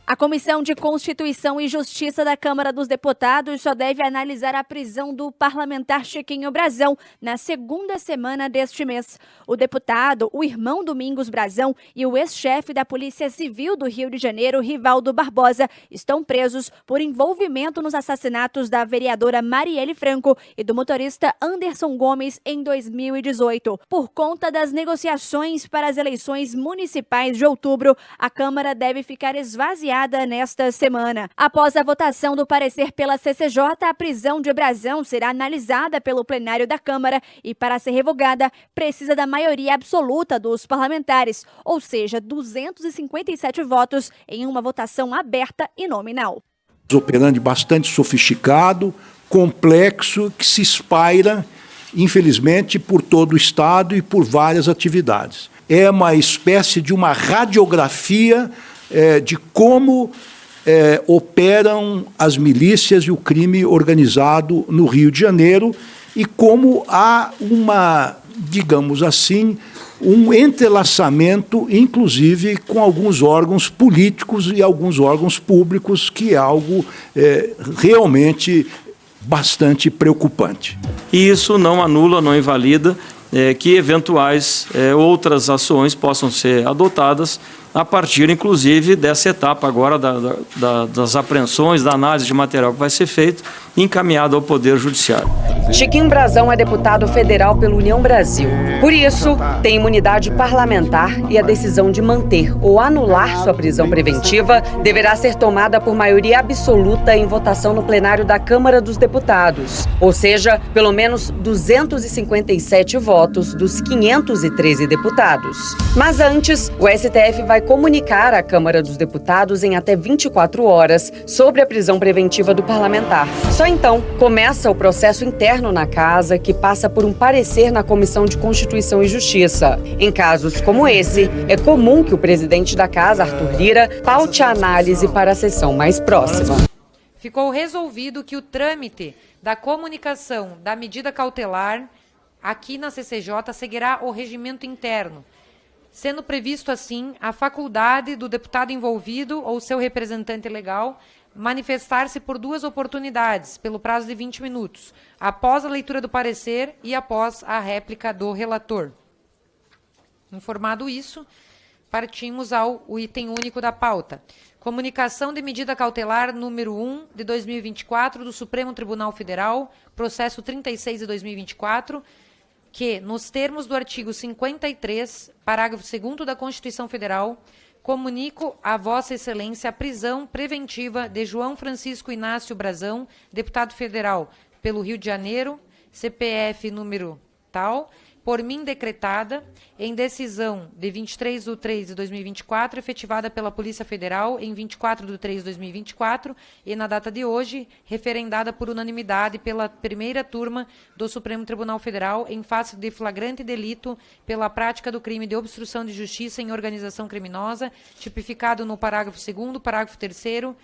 A Comissão de Constituição e Justiça da Câmara dos Deputados só deve analisar a prisão do parlamentar Chiquinho Brazão na segunda semana deste mês. O deputado, o irmão Domingos Brazão e o ex-chefe da Polícia Civil do Rio de Janeiro, Rivaldo Barbosa, estão presos por envolvimento nos assassinatos da vereadora Marielle Franco e do motorista Anderson Gomes em 2018. Por conta das negociações para as eleições municipais de outubro, a Câmara deve ficar esvaziada nesta semana. Após a votação do parecer pela CCJ, a prisão de Brazão será analisada pelo plenário da Câmara e, para ser revogada, precisa da maioria absoluta dos parlamentares, ou seja, 257 votos em uma votação aberta e nominal. Operante bastante sofisticado, complexo, que se espalha, infelizmente, por todo o Estado e por várias atividades. É uma espécie de uma radiografia de como operam as milícias e o crime organizado no Rio de Janeiro e como há uma, digamos assim, um entrelaçamento, inclusive, com alguns órgãos políticos e alguns órgãos públicos, que é algo realmente bastante preocupante. E isso não anula, não invalida que eventuais outras ações possam ser adotadas a partir, inclusive, dessa etapa agora das apreensões, da análise de material que vai ser feito, encaminhado ao Poder Judiciário. Chiquinho Brazão é deputado federal pela União Brasil. Por isso, tem imunidade parlamentar e a decisão de manter ou anular sua prisão preventiva deverá ser tomada por maioria absoluta em votação no plenário da Câmara dos Deputados, ou seja, pelo menos 257 votos dos 513 deputados. Mas antes, o STF vai comunicar à Câmara dos Deputados em até 24 horas sobre a prisão preventiva do parlamentar. Só então começa o processo interno na casa, que passa por um parecer na Comissão de Constituição e Justiça. Em casos como esse, é comum que o presidente da casa, Arthur Lira, paute a análise para a sessão mais próxima. Ficou resolvido que o trâmite da comunicação da medida cautelar aqui na CCJ seguirá o regimento interno, sendo previsto, assim, a faculdade do deputado envolvido ou seu representante legal manifestar-se por duas oportunidades, pelo prazo de 20 minutos, após a leitura do parecer e após a réplica do relator. Informado isso, partimos ao item único da pauta. Comunicação de medida cautelar número 1 de 2024 do Supremo Tribunal Federal, processo 36 de 2024, que, nos termos do artigo 53, parágrafo 2º da Constituição Federal, comunico a Vossa Excelência a prisão preventiva de João Francisco Inácio Brazão, deputado federal pelo Rio de Janeiro, CPF número tal, por mim decretada, em decisão de 23 de 3 de 2024, efetivada pela Polícia Federal em 24 de 3 de 2024 e, na data de hoje, referendada por unanimidade pela primeira turma do Supremo Tribunal Federal em face de flagrante delito pela prática do crime de obstrução de justiça em organização criminosa, tipificado no parágrafo 2º, parágrafo 3º,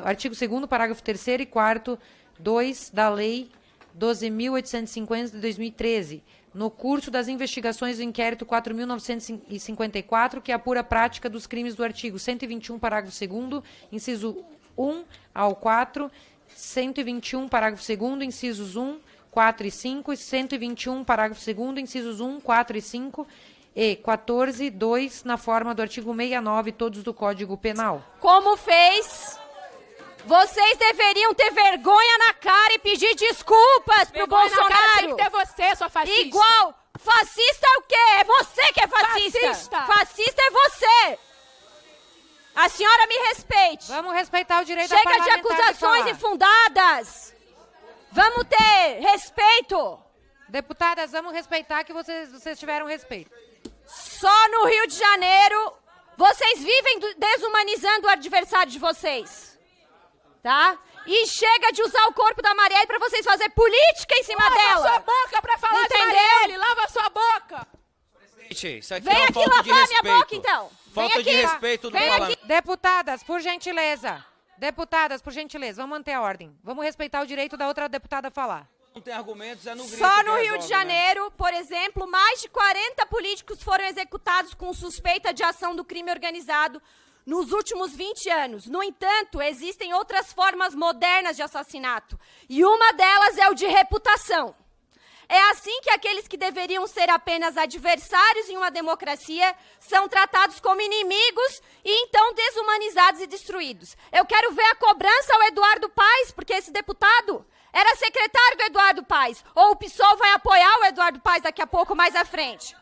artigo 2º, parágrafo 3º e 4º, 2 da Lei 12.850 de 2013, no curso das investigações do inquérito 4.954, que apura a prática dos crimes do artigo 121, parágrafo 2º, inciso 1 ao 4, 121, parágrafo 2º, incisos 1, 4 e 5, e 121, parágrafo 2º, incisos 1, 4 e 5, e 14, 2, na forma do artigo 69, todos do Código Penal. Como fez? Vocês deveriam ter vergonha na cara e pedir desculpas pro Bolsonaro. Na cara tem que ter você, sua fascista. Igual. Fascista é o quê? É você que é fascista. Fascista é você. A senhora me respeite. Vamos respeitar o direito da Chega de parlamentar acusações de infundadas. Vamos ter respeito. Deputadas, vamos respeitar que vocês tiveram respeito. Só no Rio de Janeiro, vocês vivem desumanizando o adversário de vocês. Tá? E chega de usar o corpo da Marielle pra vocês fazerem política em cima dela. Lava sua boca pra falar de Marielle, lava sua boca. Isso aqui Vem é uma aqui falta de lavar respeito. minha boca, então. Falta de respeito do parlamento. Deputadas, por gentileza. Deputadas, por gentileza, vamos manter a ordem. Vamos respeitar o direito da outra deputada a falar. Não tem argumentos, é no grito. Só no que Rio resolve, de Janeiro, por exemplo, mais de 40 políticos foram executados com suspeita de ação do crime organizado nos últimos 20 anos. No entanto, existem outras formas modernas de assassinato, e uma delas é o de reputação. É assim que aqueles que deveriam ser apenas adversários em uma democracia são tratados como inimigos e então desumanizados e destruídos. Eu quero ver a cobrança ao Eduardo Paes, porque esse deputado era secretário do Eduardo Paes, ou o PSOL vai apoiar o Eduardo Paes daqui a pouco mais à frente.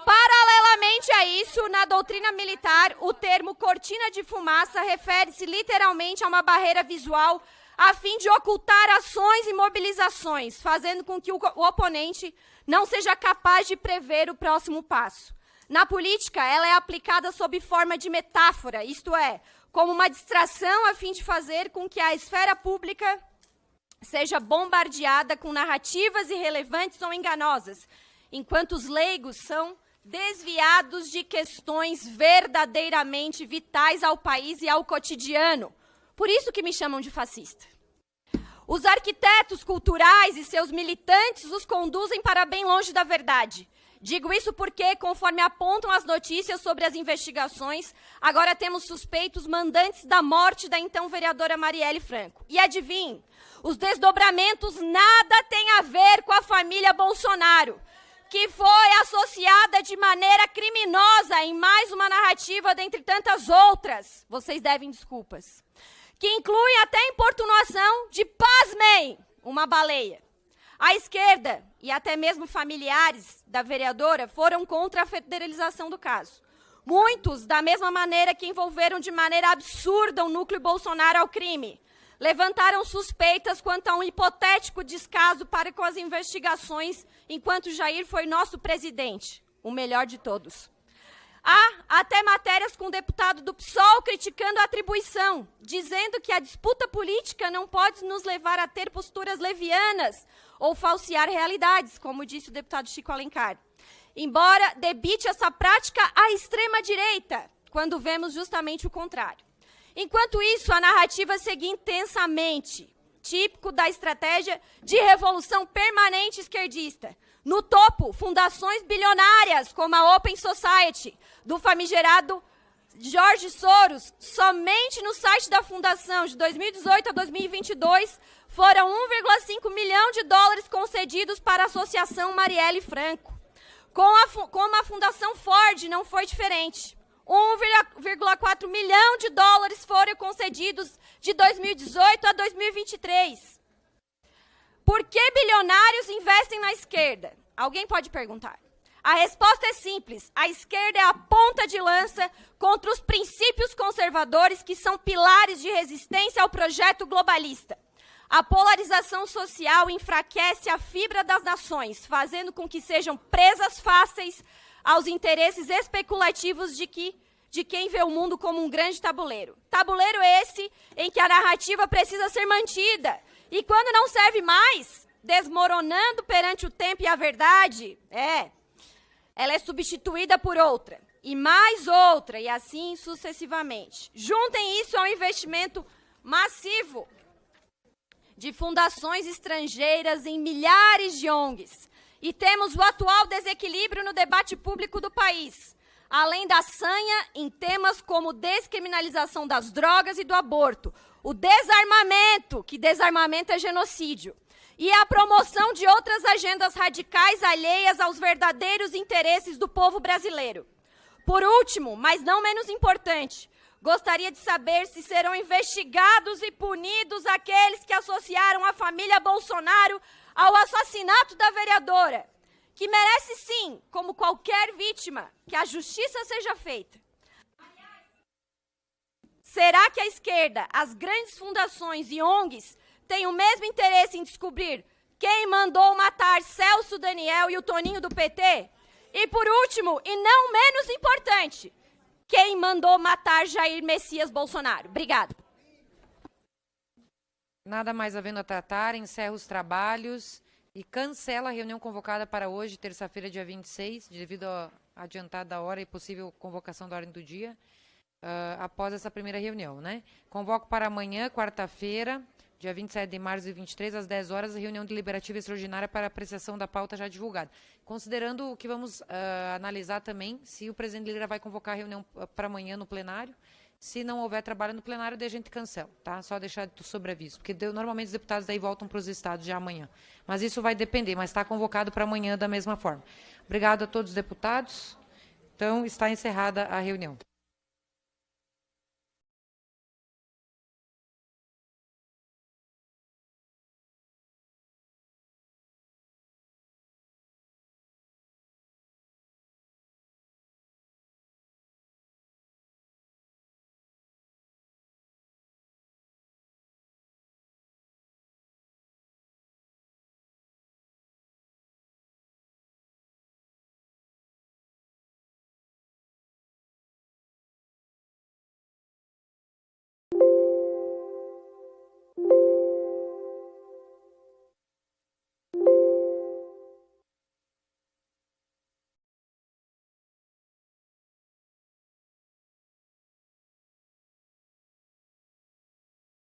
Paralelamente a isso, na doutrina militar, o termo cortina de fumaça refere-se literalmente a uma barreira visual a fim de ocultar ações e mobilizações, fazendo com que o oponente não seja capaz de prever o próximo passo. Na política, ela é aplicada sob forma de metáfora, isto é, como uma distração a fim de fazer com que a esfera pública seja bombardeada com narrativas irrelevantes ou enganosas, enquanto os leigos são desviados de questões verdadeiramente vitais ao país e ao cotidiano. Por isso que me chamam de fascista. Os arquitetos culturais e seus militantes os conduzem para bem longe da verdade. Digo isso porque, conforme apontam as notícias sobre as investigações, agora temos suspeitos mandantes da morte da então vereadora Marielle Franco. E adivinhe, os desdobramentos nada têm a ver com a família Bolsonaro, que foi associada de maneira criminosa em mais uma narrativa dentre tantas outras. Vocês devem desculpas. Que incluem até importunação de, pasmem, uma baleia. A esquerda e até mesmo familiares da vereadora foram contra a federalização do caso. Muitos, da mesma maneira que envolveram de maneira absurda o núcleo Bolsonaro ao crime, levantaram suspeitas quanto a um hipotético descaso para com as investigações enquanto Jair foi nosso presidente, o melhor de todos. Há até matérias com o deputado do PSOL criticando a atribuição, dizendo que a disputa política não pode nos levar a ter posturas levianas ou falsear realidades, como disse o deputado Chico Alencar. Embora debite essa prática à extrema-direita, quando vemos justamente o contrário. Enquanto isso, a narrativa segue intensamente, típico da estratégia de revolução permanente esquerdista. No topo, fundações bilionárias, como a Open Society, do famigerado George Soros. Somente no site da fundação, de 2018 a 2022, foram 1,5 milhão de dólares concedidos para a Associação Marielle Franco. Como a Fundação Ford não foi diferente. 1,4 milhão de dólares foram concedidos de 2018 a 2023. Por que bilionários investem na esquerda? Alguém pode perguntar. A resposta é simples. A esquerda é a ponta de lança contra os princípios conservadores que são pilares de resistência ao projeto globalista. A polarização social enfraquece a fibra das nações, fazendo com que sejam presas fáceis aos interesses especulativos de quem vê o mundo como um grande tabuleiro. Tabuleiro esse em que a narrativa precisa ser mantida. E quando não serve mais, desmoronando perante o tempo e a verdade, ela é substituída por outra, e mais outra, e assim sucessivamente. Juntem isso ao investimento massivo de fundações estrangeiras em milhares de ONGs. E temos o atual desequilíbrio no debate público do país, além da sanha em temas como descriminalização das drogas e do aborto, o desarmamento, que desarmamento é genocídio, e a promoção de outras agendas radicais alheias aos verdadeiros interesses do povo brasileiro. Por último, mas não menos importante, gostaria de saber se serão investigados e punidos aqueles que associaram a família Bolsonaro ao assassinato da vereadora, que merece sim, como qualquer vítima, que a justiça seja feita. Será que a esquerda, as grandes fundações e ONGs têm o mesmo interesse em descobrir quem mandou matar Celso Daniel e o Toninho do PT? E por último, e não menos importante, quem mandou matar Jair Messias Bolsonaro? Obrigada. Nada mais havendo a tratar, encerra os trabalhos e cancela a reunião convocada para hoje, terça-feira, dia 26, devido à adiantada hora e possível convocação da ordem do dia, após essa primeira reunião, né? Convoco para amanhã, quarta-feira, dia 27 de março de 2023, às 10 horas, a reunião deliberativa extraordinária para apreciação da pauta já divulgada. Considerando o que vamos analisar também, se o presidente Lira vai convocar a reunião para amanhã no plenário, Se não houver trabalho no plenário, daí a gente cancela, tá? Só deixar de sobreaviso, porque normalmente os deputados daí voltam para os estados já amanhã. Mas isso vai depender, mas está convocado para amanhã da mesma forma. Obrigado a todos os deputados. Então, está encerrada a reunião.